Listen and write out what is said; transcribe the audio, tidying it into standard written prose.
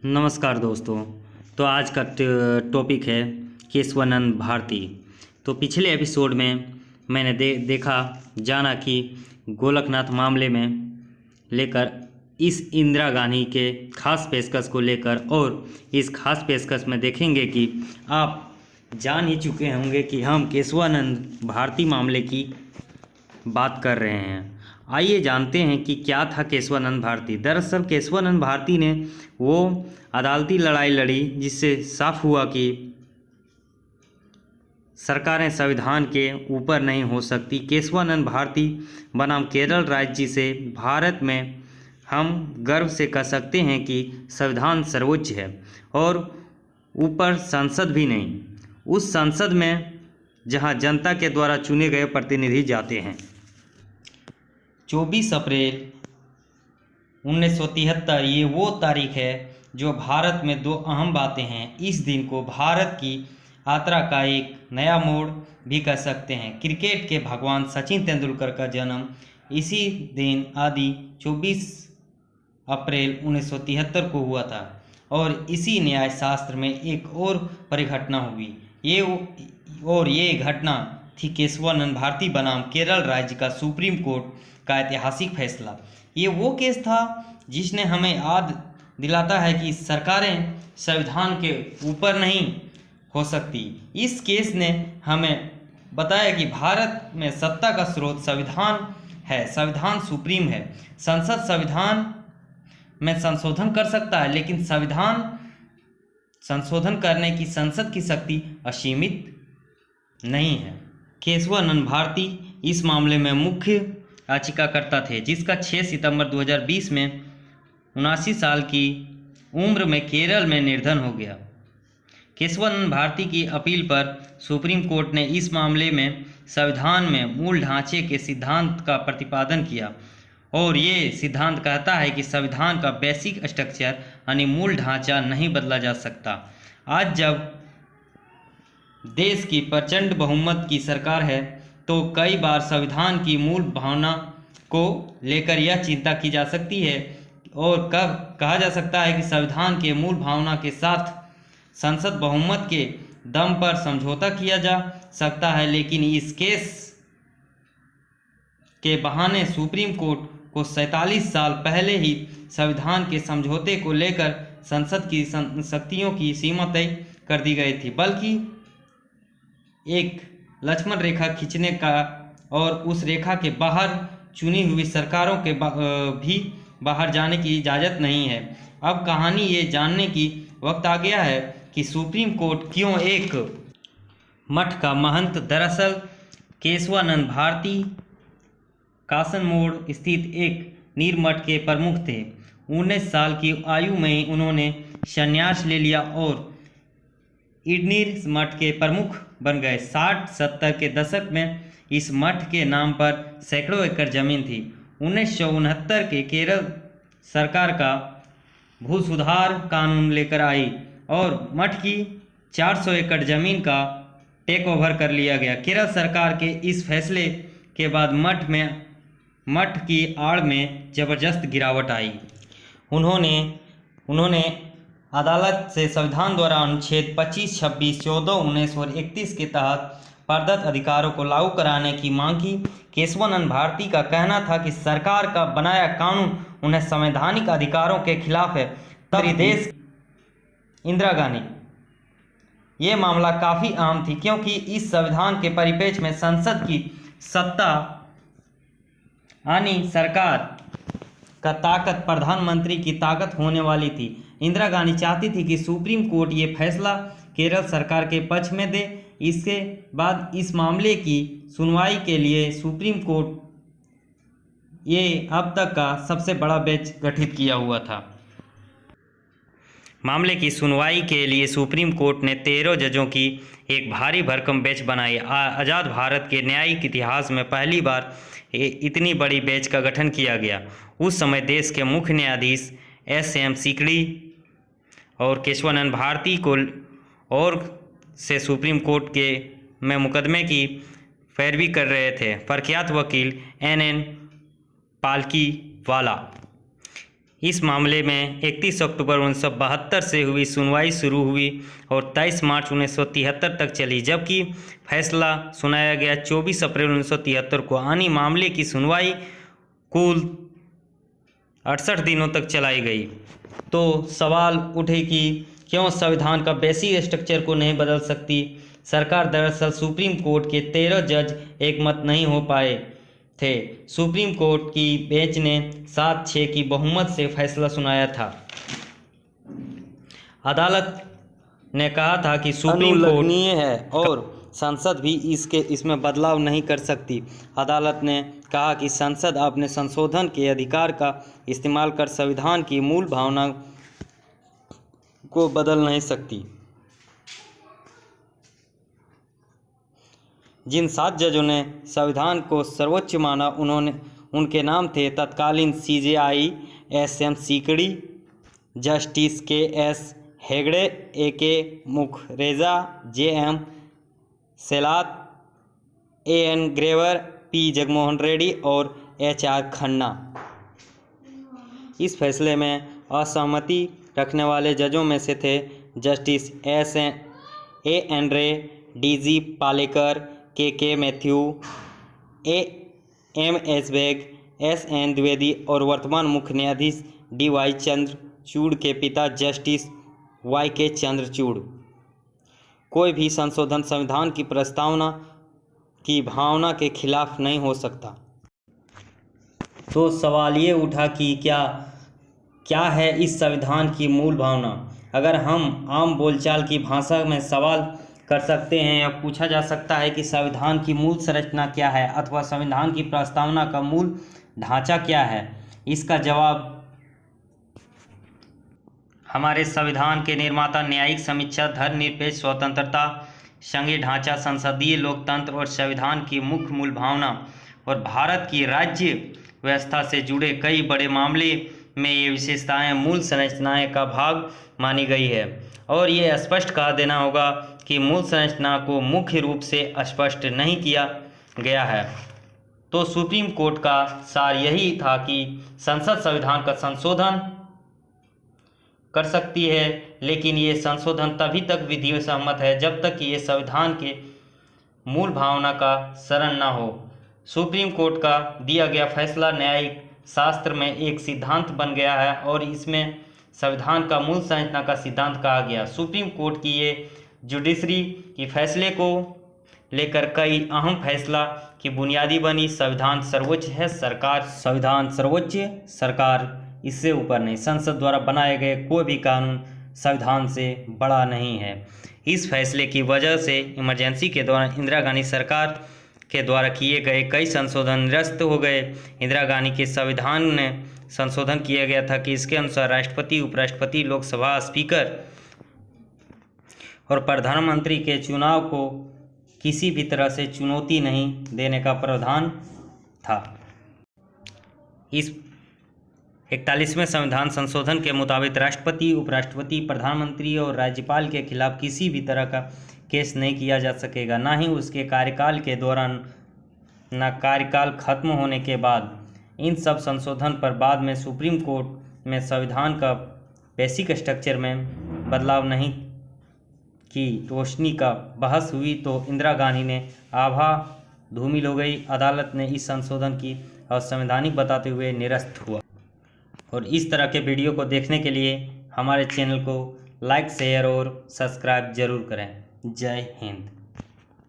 नमस्कार दोस्तों। तो आज का टॉपिक है केशवानंद भारती। तो पिछले एपिसोड में मैंने देखा जाना कि गोलकनाथ मामले में लेकर इस इंदिरा गांधी के खास पेशकश को लेकर, और इस खास पेशकश में देखेंगे कि आप जान ही चुके होंगे कि हम केशवानंद भारती मामले की बात कर रहे हैं। आइए जानते हैं कि क्या था केशवानंद भारती। दरअसल केशवानंद भारती ने वो अदालती लड़ाई लड़ी जिससे साफ हुआ कि सरकारें संविधान के ऊपर नहीं हो सकती। केशवानंद भारती बनाम केरल राज्य से भारत में हम गर्व से कह सकते हैं कि संविधान सर्वोच्च है और ऊपर संसद भी नहीं। उस संसद में जहां जनता के द्वारा चुने गए प्रतिनिधि जाते हैं। 24 अप्रैल 1973 ये वो तारीख है जो भारत में दो अहम बातें हैं। इस दिन को भारत की यात्रा का एक नया मोड़ भी कह सकते हैं। क्रिकेट के भगवान सचिन तेंदुलकर का जन्म इसी दिन आदि 24 अप्रैल 1973 को हुआ था और इसी न्याय शास्त्र में एक और परिघटना हुई। ये घटना थी केशवानंद भारती बनाम केरल राज्य का सुप्रीम कोर्ट का ऐतिहासिक फैसला। ये वो केस था जिसने हमें याद दिलाता है कि सरकारें संविधान के ऊपर नहीं हो सकती। इस केस ने हमें बताया कि भारत में सत्ता का स्रोत संविधान है, संविधान सुप्रीम है। संसद संविधान में संशोधन कर सकता है, लेकिन संविधान संशोधन करने की संसद की शक्ति असीमित नहीं है। केशवानंद भारती इस मामले में मुख्य याचिकाकर्ता थे, जिसका 6 सितंबर 2020 में 79 साल की उम्र में केरल में निधन हो गया। केशवानंद भारती की अपील पर सुप्रीम कोर्ट ने इस मामले में संविधान में मूल ढांचे के सिद्धांत का प्रतिपादन किया और ये सिद्धांत कहता है कि संविधान का बेसिक स्ट्रक्चर यानी मूल ढांचा नहीं बदला जा सकता। आज जब देश की प्रचंड बहुमत की सरकार है तो कई बार संविधान की मूल भावना को लेकर यह चिंता की जा सकती है और कब कहा जा सकता है कि संविधान के मूल भावना के साथ संसद बहुमत के दम पर समझौता किया जा सकता है, लेकिन इस केस के बहाने सुप्रीम कोर्ट को 47 साल पहले ही संविधान के समझौते को लेकर संसद की शक्तियों की सीमा तय कर दी गई थी, बल्कि एक लक्ष्मण रेखा खींचने का और उस रेखा के बाहर चुनी हुई सरकारों के भी बाहर जाने की इजाज़त नहीं है। अब कहानी ये जानने की वक्त आ गया है कि सुप्रीम कोर्ट क्यों एक मठ का महंत। दरअसल केशवानंद भारती कासन मोड़ स्थित एक नीर मठ के प्रमुख थे। 19 साल की आयु में उन्होंने संन्यास ले लिया और इडनीर मठ के प्रमुख बन गए। 60-70 के दशक में इस मठ के नाम पर सैकड़ों एकड़ जमीन थी। 1969 के केरल सरकार का भू सुधार कानून लेकर आई और मठ की 400 एकड़ जमीन का टेक ओवर कर लिया गया। केरल सरकार के इस फैसले के बाद मठ की आड़ में जबरदस्त गिरावट आई। उन्होंने अदालत से संविधान द्वारा अनुच्छेद 25, 26, 14, 19 और 31 के तहत प्रदत्त अधिकारों को लागू कराने की मांग की। केशवानंद भारती का कहना था कि सरकार का बनाया कानून उन्हें संवैधानिक अधिकारों के खिलाफ है। तब देश इंदिरा गांधी ये मामला काफ़ी अहम थी, क्योंकि इस संविधान के परिप्रेक्ष्य में संसद की सत्ता यानी सरकार का ताकत प्रधानमंत्री की ताकत होने वाली थी। इंदिरा गांधी चाहती थी कि सुप्रीम कोर्ट ये फैसला केरल सरकार के पक्ष में दे। इसके बाद इस मामले की सुनवाई के लिए सुप्रीम कोर्ट ये अब तक का सबसे बड़ा बेंच गठित किया हुआ था। मामले की सुनवाई के लिए सुप्रीम कोर्ट ने 13 जजों की एक भारी भरकम बेंच बनाई। आज़ाद भारत के न्यायिक इतिहास में पहली बार इतनी बड़ी बेंच का गठन किया गया। उस समय देश के मुख्य न्यायाधीश SM सीकरी और केशवानंद भारती को और से सुप्रीम कोर्ट के में मुकदमे की पैरवी कर रहे थे प्रख्यात वकील NN पालकीवाला। इस मामले में 31 अक्टूबर 1972 से हुई सुनवाई शुरू हुई और 23 मार्च 1973 तक चली, जबकि फैसला सुनाया गया 24 अप्रैल 1973 को। यानी मामले की सुनवाई कुल 68 दिनों तक चलाई गई। तो सवाल उठे कि क्यों संविधान का बेसिक स्ट्रक्चर को नहीं बदल सकती सरकार। दरअसल सुप्रीम कोर्ट के 13 जज एक मत नहीं हो पाए थे। सुप्रीम कोर्ट की बेंच ने 7-6 की बहुमत से फैसला सुनाया था। अदालत ने कहा था कि सुप्रीम कोर्ट है और संसद भी इसमें बदलाव नहीं कर सकती। अदालत ने कहा कि संसद अपने संशोधन के अधिकार का इस्तेमाल कर संविधान की मूल भावना को बदल नहीं सकती। जिन 7 जजों ने संविधान को सर्वोच्च माना उनके नाम थे तत्कालीन CJI SM Sikri, justice KS Hegde, AK Mukherjea, JM Shelat, AN Grover, P Jaganmohan Reddy और HR खन्ना। इस फैसले में असहमति रखने वाले जजों में से थे justice AN Ray, DG Palekar, KK Mathew, AM Beg, SN Dwivedi और वर्तमान मुख्य न्यायाधीश DY चंद्रचूड़ के पिता जस्टिस YK चंद्रचूड़। कोई भी संशोधन संविधान की प्रस्तावना की भावना के खिलाफ नहीं हो सकता। तो सवाल ये उठा कि क्या है इस संविधान की मूल भावना। अगर हम आम बोलचाल की भाषा में सवाल कर सकते हैं या पूछा जा सकता है कि संविधान की मूल संरचना क्या है अथवा संविधान की प्रस्तावना का मूल ढांचा क्या है, इसका जवाब हमारे संविधान के निर्माता न्यायिक समीक्षा, धर्मनिरपेक्ष स्वतंत्रता, संघीय ढांचा, संसदीय लोकतंत्र और संविधान की मुख्य मूल भावना और भारत की राज्य व्यवस्था से जुड़े कई बड़े मामले में ये विशेषताएं मूल संरचनाएं का भाग मानी गई है। और ये स्पष्ट कह देना होगा कि मूल संरचना को मुख्य रूप से स्पष्ट नहीं किया गया है। तो सुप्रीम कोर्ट का सार यही था कि संसद संविधान का संशोधन कर सकती है, लेकिन ये संशोधन तभी तक विधि सम्मत है जब तक कि ये संविधान के मूल भावना का शरण न हो। सुप्रीम कोर्ट का दिया गया फैसला न्यायिक शास्त्र में एक सिद्धांत बन गया है और इसमें संविधान का मूल संरचना का सिद्धांत कहा गया। सुप्रीम कोर्ट की ये जुडिशरी की फैसले को लेकर कई अहम फैसला की बुनियादी बनी। संविधान सर्वोच्च है, संविधान सर्वोच्च, सरकार इससे ऊपर नहीं। संसद द्वारा बनाए गए कोई भी कानून संविधान से बड़ा नहीं है। इस फैसले की वजह से इमरजेंसी के दौरान इंदिरा गांधी सरकार के द्वारा किए गए कई संशोधन निरस्त हो गए। इंदिरा गांधी के संविधान में संशोधन किया गया था कि इसके अनुसार राष्ट्रपति, उपराष्ट्रपति, लोकसभा स्पीकर और प्रधानमंत्री के चुनाव को किसी भी तरह से चुनौती नहीं देने का प्रावधान था। इस 41वें संविधान संशोधन के मुताबिक राष्ट्रपति, उपराष्ट्रपति, प्रधानमंत्री और राज्यपाल के खिलाफ किसी भी तरह का केस नहीं किया जा सकेगा, ना ही उसके कार्यकाल के दौरान, न कार्यकाल खत्म होने के बाद। इन सब संशोधन पर बाद में सुप्रीम कोर्ट में संविधान का बेसिक स्ट्रक्चर में बदलाव नहीं की रोशनी का बहस हुई तो इंदिरा गांधी ने आभा धूमिल हो गई। अदालत ने इस संशोधन की असंवैधानिक बताते हुए निरस्त हुआ। और इस तरह के वीडियो को देखने के लिए हमारे चैनल को लाइक, शेयर और सब्सक्राइब जरूर करें। जय हिंद।